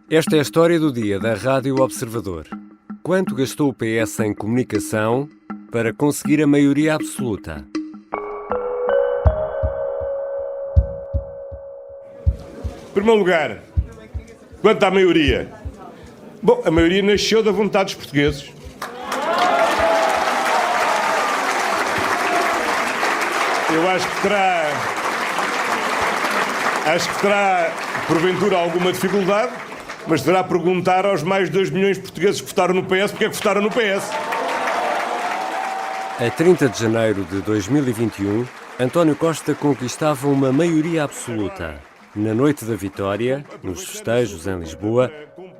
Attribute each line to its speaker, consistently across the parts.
Speaker 1: Esta é a história do dia da Rádio Observador. Quanto gastou o PS em comunicação para conseguir a maioria absoluta?
Speaker 2: Em primeiro lugar, quanto à maioria? Bom, a maioria nasceu da vontade dos portugueses. Eu acho que terá, porventura, alguma dificuldade, mas deverá perguntar aos mais de 2 milhões de portugueses que votaram no PS porque é que votaram no PS.
Speaker 1: A 30 de janeiro de 2021, António Costa conquistava uma maioria absoluta. Na noite da vitória, nos festejos em Lisboa,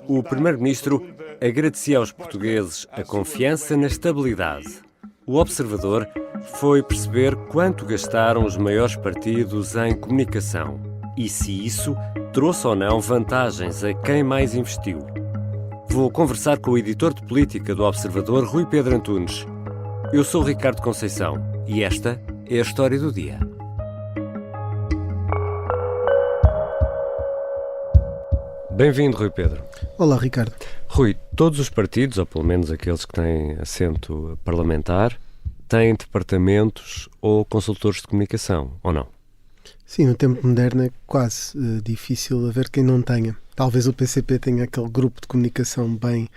Speaker 1: o primeiro-ministro agradecia aos portugueses a confiança na estabilidade. O Observador foi perceber quanto gastaram os maiores partidos em comunicação e se isso trouxe ou não vantagens a quem mais investiu. Vou conversar com o editor de política do Observador, Rui Pedro Antunes. Eu sou Ricardo Conceição e esta é a história do dia. Bem-vindo, Rui Pedro.
Speaker 3: Olá, Ricardo.
Speaker 1: Rui, todos os partidos, ou pelo menos aqueles que têm assento parlamentar, têm departamentos ou consultores de comunicação, ou não?
Speaker 3: Sim, no tempo moderno é quase difícil haver quem não tenha. Talvez o PCP tenha aquele grupo de comunicação bem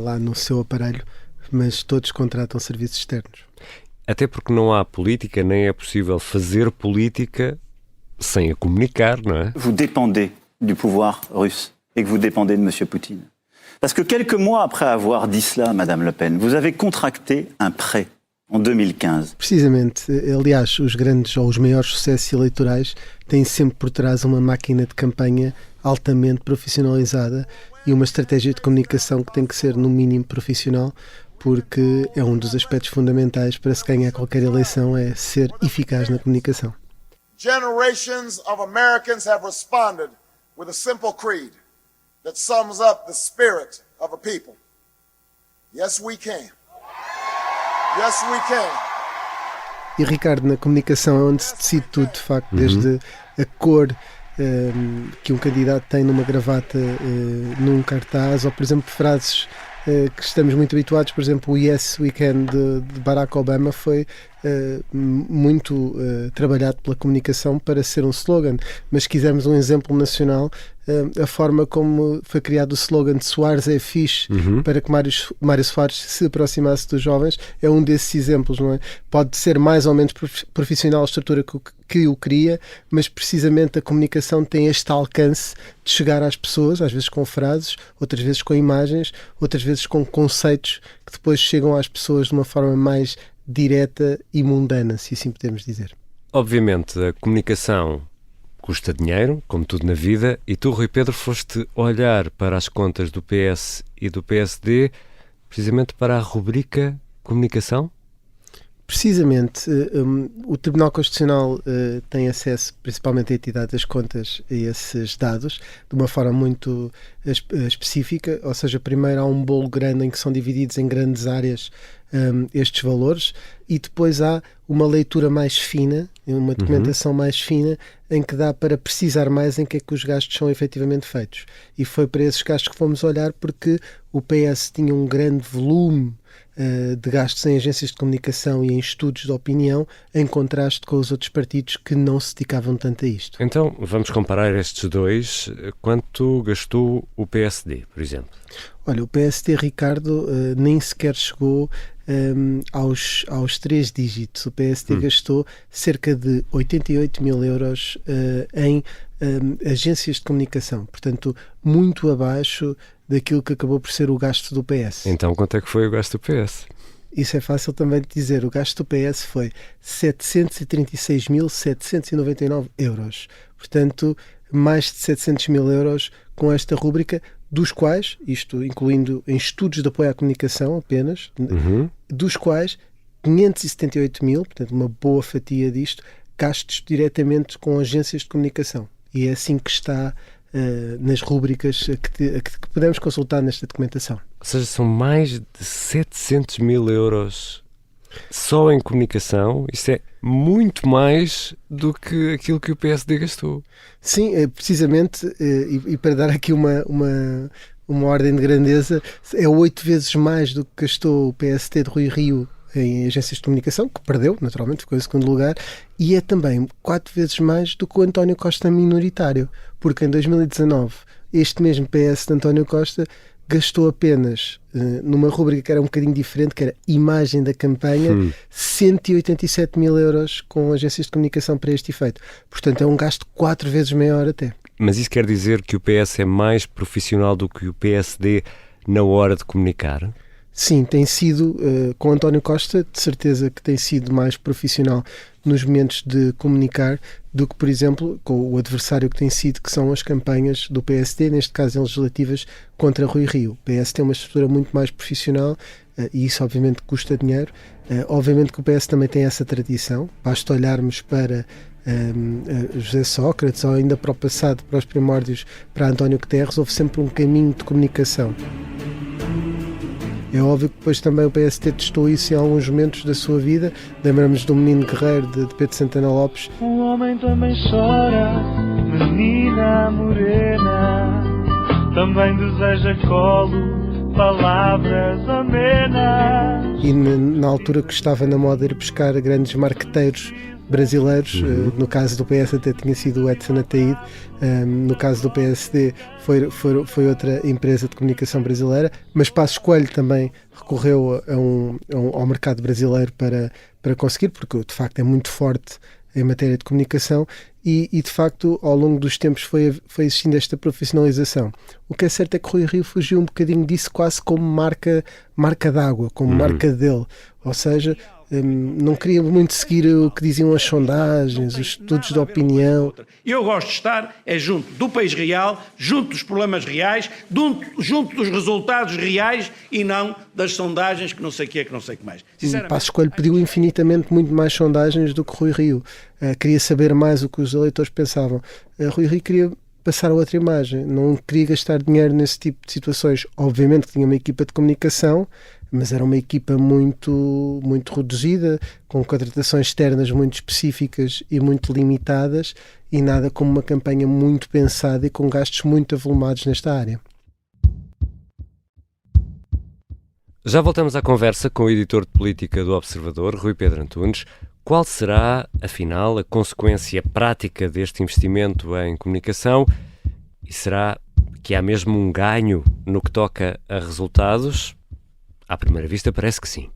Speaker 3: lá no seu aparelho, mas todos contratam serviços externos.
Speaker 1: Até porque não há política, nem é possível fazer política sem a comunicar, não é?
Speaker 4: Vous dépendez du pouvoir russe et que vous dépendez de M. Poutine. Parce que quelques mois après avoir dit cela, Madame Le Pen, vous avez contracté un prêt en 2015.
Speaker 3: Precisamente, aliás, os grandes ou os maiores sucessos eleitorais têm sempre por trás uma máquina de campanha altamente profissionalizada e uma estratégia de comunicação que tem que ser no mínimo profissional, porque é um dos aspectos fundamentais para se ganhar qualquer eleição, é ser eficaz na comunicação.
Speaker 5: Generations of Americans have responded with a simple creed that sums up the spirit of a people. Yes, we can. Yes, we can.
Speaker 3: E, Ricardo, na comunicação é onde se decide tudo, de facto, desde a cor que um candidato tem numa gravata, num cartaz, ou, por exemplo, frases que estamos muito habituados. Por exemplo, o Yes, we can de Barack Obama foi muito trabalhado pela comunicação para ser um slogan, mas se quisermos um exemplo nacional, a forma como foi criado o slogan de Soares é fixe para que Mário Soares se aproximasse dos jovens é um desses exemplos, não é? Pode ser mais ou menos profissional a estrutura que o cria, mas precisamente a comunicação tem este alcance de chegar às pessoas, às vezes com frases, outras vezes com imagens, outras vezes com conceitos que depois chegam às pessoas de uma forma mais direta e mundana, se assim podemos dizer.
Speaker 1: Obviamente, a comunicação custa dinheiro, como tudo na vida, e tu, Rui Pedro, foste olhar para as contas do PS e do PSD, precisamente para a rubrica Comunicação?
Speaker 3: Precisamente, o Tribunal Constitucional tem acesso, principalmente à entidade das contas, a esses dados, de uma forma muito específica, ou seja, primeiro há um bolo grande em que são divididos em grandes áreas estes valores, e depois há uma leitura mais fina, uma documentação mais fina, em que dá para precisar mais em que é que os gastos são efetivamente feitos. E foi para esses gastos que fomos olhar, porque o PS tinha um grande volume de gastos em agências de comunicação e em estudos de opinião, em contraste com os outros partidos que não se dedicavam tanto a isto.
Speaker 1: Então, vamos comparar estes dois. Quanto gastou o PSD, por exemplo?
Speaker 3: Olha, o PSD, Ricardo, nem sequer chegou aos 3 dígitos. O PSD gastou cerca de 88 mil euros em agências de comunicação, portanto, muito abaixo daquilo que acabou por ser o gasto do PS.
Speaker 1: Então, quanto é que foi o gasto do PS?
Speaker 3: Isso é fácil também de dizer. O gasto do PS foi 736.799 euros. Portanto, mais de 700 mil euros com esta rúbrica, dos quais, isto incluindo em estudos de apoio à comunicação apenas, dos quais 578 mil, portanto uma boa fatia disto, gastos diretamente com agências de comunicação. E é assim que está nas rúbricas que podemos consultar nesta documentação.
Speaker 1: Ou seja, são mais de 700 mil euros Só em comunicação, isso é muito mais do que aquilo que o PSD gastou.
Speaker 3: Sim, precisamente, e para dar aqui uma ordem de grandeza, é 8 vezes mais do que gastou o PST de Rui Rio em agências de comunicação, que perdeu, naturalmente, ficou em segundo lugar, e é também 4 vezes mais do que o António Costa minoritário, porque em 2019 este mesmo PS de António Costa gastou apenas, numa rubrica que era um bocadinho diferente, que era imagem da campanha, 187 mil euros com agências de comunicação para este efeito. Portanto, é um gasto 4 vezes maior até.
Speaker 1: Mas isso quer dizer que o PS é mais profissional do que o PSD na hora de comunicar?
Speaker 3: Sim, tem sido, com António Costa, de certeza que tem sido mais profissional nos momentos de comunicar do que, por exemplo, com o adversário que tem sido, que são as campanhas do PSD, neste caso em legislativas, contra Rui Rio. O PS tem uma estrutura muito mais profissional e isso obviamente custa dinheiro. Obviamente que o PS também tem essa tradição. Basta olharmos para José Sócrates ou ainda para o passado, para os primórdios, para António Guterres, houve sempre um caminho de comunicação. É óbvio que depois também o PST testou isso em alguns momentos da sua vida. Lembramos do Menino Guerreiro de Pedro Santana Lopes.
Speaker 6: Um homem também chora, menina morena, também deseja colo, palavras amenas.
Speaker 3: E na altura que estava na moda ir buscar grandes marqueteiros brasileiros, no caso do PS até tinha sido o Edson Ataíde, no caso do PSD foi outra empresa de comunicação brasileira, mas Passos Coelho também recorreu ao mercado brasileiro para conseguir, porque de facto é muito forte em matéria de comunicação e de facto ao longo dos tempos foi existindo esta profissionalização. O que é certo é que Rui Rio fugiu um bocadinho disso quase como marca d'água, como marca dele, ou seja, não queria muito seguir o que diziam as sondagens, os estudos de opinião.
Speaker 7: Eu gosto de estar junto do país real, junto dos problemas reais, junto dos resultados reais e não das sondagens que não sei o que é, que não sei o que mais.
Speaker 3: Passos Coelho pediu infinitamente muito mais sondagens do que Rui Rio. Queria saber mais o que os eleitores pensavam. Rui Rio queria passar a outra imagem, não queria gastar dinheiro nesse tipo de situações. Obviamente que tinha uma equipa de comunicação, mas era uma equipa muito, muito reduzida, com contratações externas muito específicas e muito limitadas, e nada como uma campanha muito pensada e com gastos muito avolumados nesta área.
Speaker 1: Já voltamos à conversa com o editor de política do Observador, Rui Pedro Antunes. Qual será, afinal, a consequência prática deste investimento em comunicação? E será que há mesmo um ganho no que toca a resultados? À primeira vista parece que sim.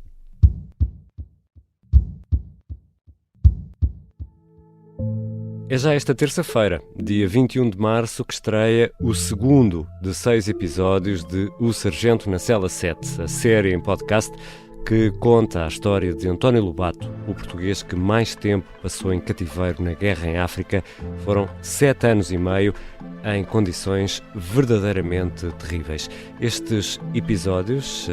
Speaker 1: É já esta terça-feira, dia 21 de março, que estreia o segundo de 6 episódios de O Sargento na Cela 7, a série em podcast que conta a história de António Lobato, o português que mais tempo passou em cativeiro na guerra em África. Foram 7 anos e meio em condições verdadeiramente terríveis. Estes episódios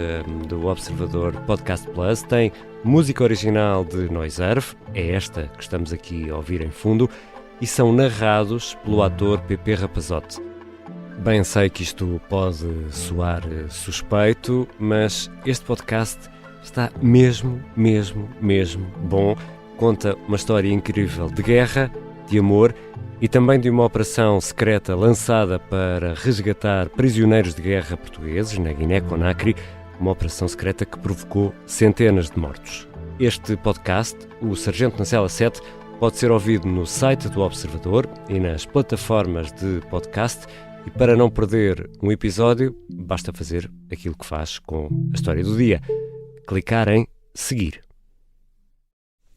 Speaker 1: do Observador Podcast Plus têm música original de Noiserve, é esta que estamos aqui a ouvir em fundo, e são narrados pelo ator Pepe Rapazote. Bem sei que isto pode soar suspeito, mas este podcast está mesmo bom. Conta uma história incrível de guerra, de amor e também de uma operação secreta lançada para resgatar prisioneiros de guerra portugueses na Guiné-Conakry, uma operação secreta que provocou centenas de mortos. Este podcast, O Sargento na Cela 7, pode ser ouvido no site do Observador e nas plataformas de podcast. E para não perder um episódio, basta fazer aquilo que faz com a história do dia: clicar em seguir.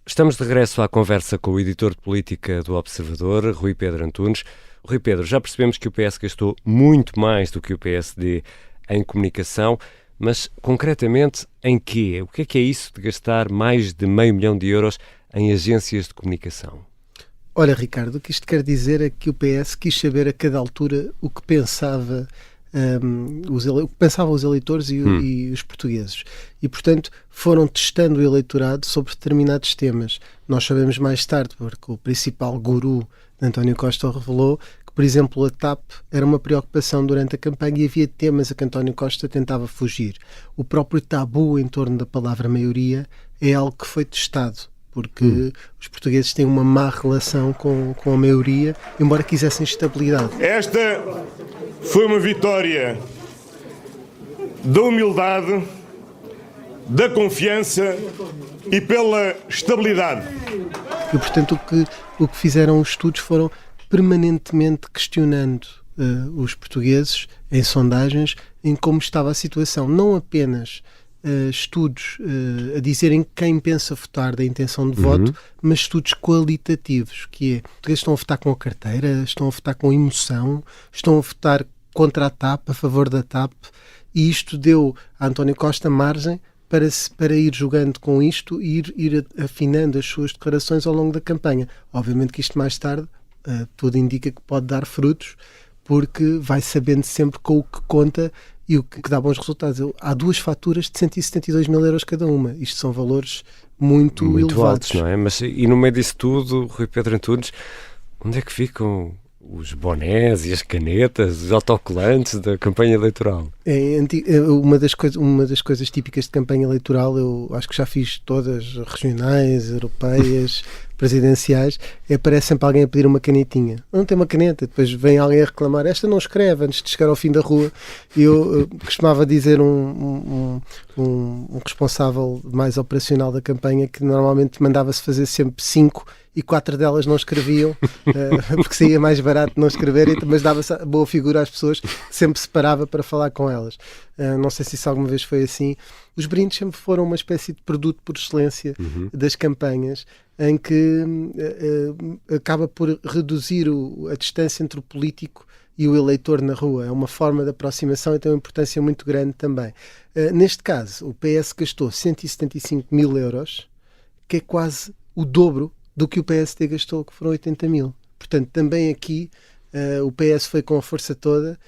Speaker 1: Estamos de regresso à conversa com o editor de política do Observador, Rui Pedro Antunes. Rui Pedro, já percebemos que o PS gastou muito mais do que o PSD em comunicação, mas concretamente em quê? O que é isso de gastar mais de €500 mil em agências de comunicação?
Speaker 3: Olha, Ricardo, o que isto quer dizer é que o PS quis saber a cada altura o que pensavam os eleitores e os portugueses. E, portanto, foram testando o eleitorado sobre determinados temas. Nós sabemos mais tarde, porque o principal guru de António Costa revelou que, por exemplo, a TAP era uma preocupação durante a campanha e havia temas a que António Costa tentava fugir. O próprio tabu em torno da palavra maioria é algo que foi testado, porque os portugueses têm uma má relação com a maioria, embora quisessem estabilidade.
Speaker 2: Esta foi uma vitória da humildade, da confiança e pela estabilidade.
Speaker 3: E, portanto, o que fizeram os estudos foram permanentemente questionando os portugueses em sondagens em como estava a situação. Não apenas estudos a dizerem quem pensa votar da intenção de voto, mas estudos qualitativos, que é, os portugueses estão a votar com a carteira, estão a votar com emoção, estão a votar contra a TAP, a favor da TAP, e isto deu a António Costa margem para ir jogando com isto e ir afinando as suas declarações ao longo da campanha. Obviamente que isto mais tarde, tudo indica que pode dar frutos, porque vai sabendo sempre com o que conta e o que dá bons resultados. Há duas faturas de 172 mil euros cada uma. Isto são valores muito elevados.
Speaker 1: Altos, não é? Mas, e no meio disso tudo, Rui Pedro Antunes, onde é que ficam os bonés e as canetas, os autocolantes da campanha eleitoral?
Speaker 3: Uma das coisas típicas de campanha eleitoral, eu acho que já fiz todas, regionais, europeias, presidenciais, parece sempre alguém a pedir uma canetinha. Não tem uma caneta, depois vem alguém a reclamar, esta não escreve, antes de chegar ao fim da rua. Eu costumava dizer um responsável mais operacional da campanha que normalmente mandava-se fazer sempre 5 e 4 delas não escreviam, porque saía mais barato não escrever, mas dava-se boa figura às pessoas, sempre se parava para falar com elas. Não sei se isso alguma vez foi assim. Os brindes sempre foram uma espécie de produto por excelência das campanhas, em que acaba por reduzir a distância entre o político e o eleitor na rua. É uma forma de aproximação e tem uma importância muito grande também. Neste caso, o PS gastou 175 mil euros, que é quase o dobro do que o PSD gastou, que foram 80 mil. Portanto, também aqui o PS foi com a força toda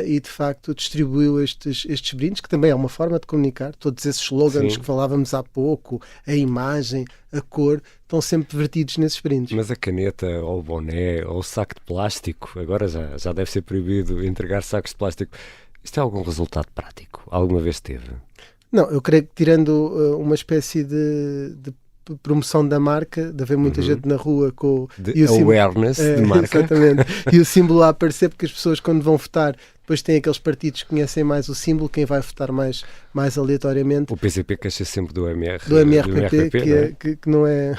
Speaker 3: e de facto distribuiu estes brindes, que também é uma forma de comunicar. Todos esses slogans Sim. que falávamos há pouco, a imagem, a cor, estão sempre vertidos nesses brindes.
Speaker 1: Mas a caneta, ou o boné, ou o saco de plástico, agora já deve ser proibido entregar sacos de plástico. Isto é algum resultado prático? Alguma vez teve?
Speaker 3: Não, eu creio que tirando uma espécie de promoção da marca, de haver muita gente na rua com
Speaker 1: o awareness de marca.
Speaker 3: Exatamente. E o símbolo a aparecer, porque as pessoas quando vão votar, depois têm aqueles partidos que conhecem mais o símbolo, quem vai votar mais aleatoriamente.
Speaker 1: O PCP queixa sempre do MRPP,
Speaker 3: que não é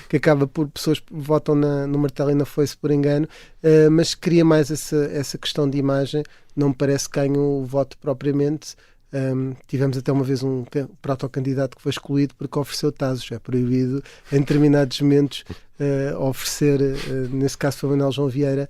Speaker 3: que acaba por pessoas que votam no martelo e na foice por engano, mas cria mais essa questão de imagem. Não me parece que ganhe o voto propriamente. Tivemos até uma vez um protocandidato que foi excluído porque ofereceu tazos. É proibido em determinados momentos oferecer, nesse caso foi Manuel João Vieira,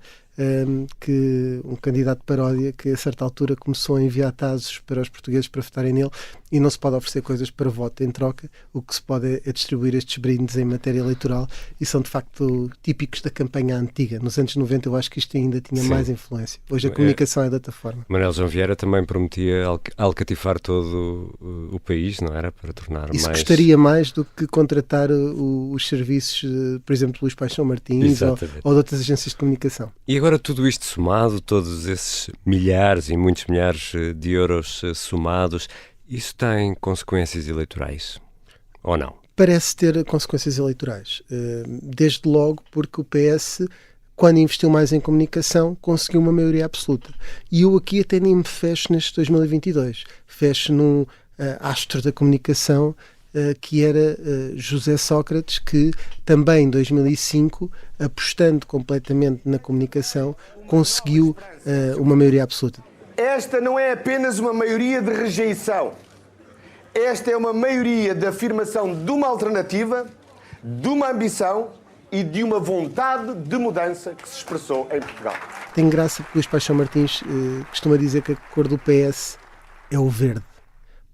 Speaker 3: que um candidato de paródia que a certa altura começou a enviar tazos para os portugueses para votarem nele, e não se pode oferecer coisas para voto em troca. O que se pode é distribuir estes brindes em matéria eleitoral, e são de facto típicos da campanha antiga. Nos anos 90 eu acho que isto ainda tinha
Speaker 1: Sim.
Speaker 3: mais influência. Hoje a comunicação é de outra forma.
Speaker 1: Manuel João Vieira também prometia alcatifar todo o país, não era? Para tornar
Speaker 3: Isso
Speaker 1: mais...
Speaker 3: custaria mais do que contratar os serviços, por exemplo, Luís Paixão Martins ou de outras agências de comunicação.
Speaker 1: E agora tudo isto somado, todos esses milhares e muitos milhares de euros somados, isso tem consequências eleitorais? Ou não?
Speaker 3: Parece ter consequências eleitorais. Desde logo porque o PS, quando investiu mais em comunicação, conseguiu uma maioria absoluta. E eu aqui até nem me fecho neste 2022. Fecho num astro da comunicação que era José Sócrates, que também em 2005, apostando completamente na comunicação, conseguiu uma maioria absoluta.
Speaker 8: Esta não é apenas uma maioria de rejeição. Esta é uma maioria de afirmação de uma alternativa, de uma ambição e de uma vontade de mudança que se expressou em Portugal.
Speaker 3: Tem graça porque Luís Paixão Martins costuma dizer que a cor do PS é o verde.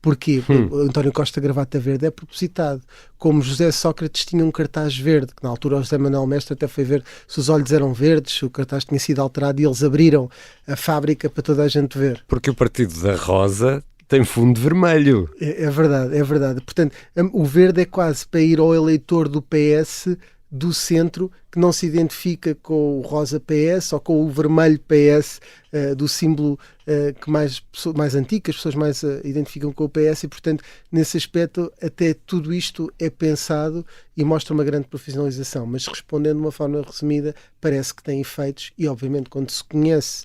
Speaker 3: Porquê? O António Costa gravata verde é propositado. Como José Sócrates tinha um cartaz verde, que na altura o José Manuel Mestre até foi ver se os olhos eram verdes, o cartaz tinha sido alterado e eles abriram a fábrica para toda a gente ver.
Speaker 1: Porque o Partido da Rosa tem fundo vermelho.
Speaker 3: É verdade, é verdade. Portanto, o verde é quase para ir ao eleitor do PS do centro que não se identifica com o rosa PS ou com o vermelho PS do símbolo que mais antigo, que as pessoas mais identificam com o PS, e portanto nesse aspecto até tudo isto é pensado e mostra uma grande profissionalização, mas respondendo de uma forma resumida, parece que tem efeitos e obviamente quando se conhece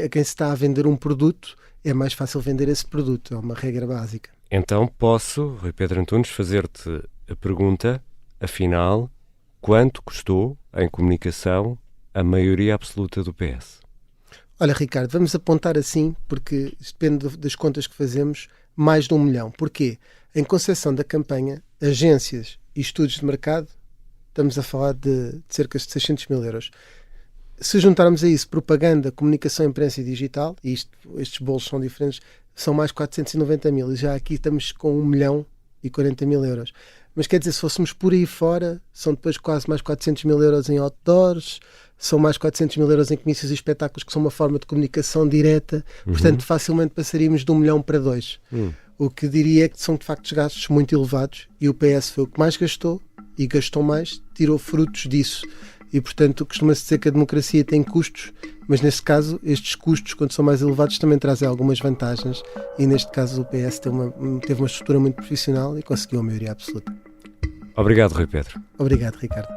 Speaker 3: a quem se está a vender um produto, é mais fácil vender esse produto, é uma regra básica.
Speaker 1: Então posso, Rui Pedro Antunes, fazer-te a pergunta, afinal, quanto custou em comunicação a maioria absoluta do PS?
Speaker 3: Olha, Ricardo, vamos apontar assim, porque isto depende das contas que fazemos, mais de 1 milhão. Porquê? Em concepção da campanha, agências e estudos de mercado, estamos a falar de cerca de 600 mil euros. Se juntarmos a isso propaganda, comunicação, imprensa e digital, e estes bolos são diferentes, são mais 490 mil. E já aqui estamos com 1 milhão e 40 mil euros. Mas quer dizer, se fôssemos por aí fora, são depois quase mais 400 mil euros em outdoors, são mais 400 mil euros em comícios e espetáculos, que são uma forma de comunicação direta. Portanto, facilmente passaríamos de 1 milhão para 2. O que diria que são de facto gastos muito elevados, e o PS foi o que mais gastou, e gastou mais, tirou frutos disso. E, portanto, costuma-se dizer que a democracia tem custos, mas neste caso, estes custos, quando são mais elevados, também trazem algumas vantagens, e neste caso o PS teve uma estrutura muito profissional e conseguiu a maioria absoluta.
Speaker 1: Obrigado, Rui Pedro.
Speaker 3: Obrigado, Ricardo.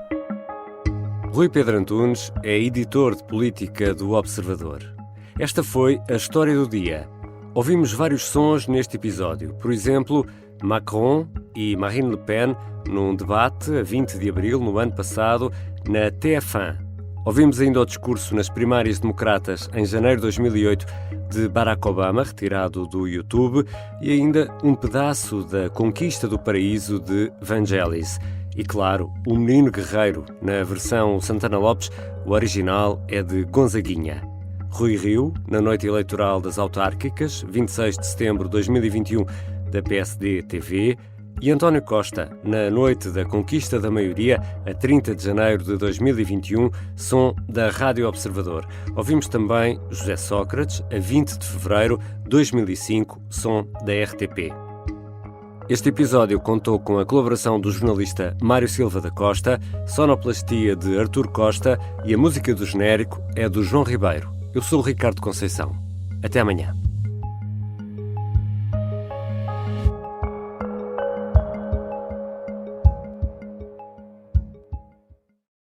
Speaker 1: Rui Pedro Antunes é editor de política do Observador. Esta foi a história do dia. Ouvimos vários sons neste episódio. Por exemplo, Macron e Marine Le Pen num debate a 20 de abril, no ano passado, na TF1. Ouvimos ainda o discurso nas primárias democratas em janeiro de 2008 de Barack Obama, retirado do YouTube, e ainda um pedaço da Conquista do Paraíso de Vangelis. E claro, o Menino Guerreiro, na versão Santana Lopes, o original é de Gonzaguinha. Rui Rio, na noite eleitoral das autárquicas, 26 de setembro de 2021, da PSD-TV, e António Costa, na noite da conquista da maioria, a 30 de janeiro de 2021, som da Rádio Observador. Ouvimos também José Sócrates, a 20 de fevereiro de 2005, som da RTP. Este episódio contou com a colaboração do jornalista Mário Silva da Costa, sonoplastia de Artur Costa e a música do genérico é do João Ribeiro. Eu sou o Ricardo Conceição. Até amanhã.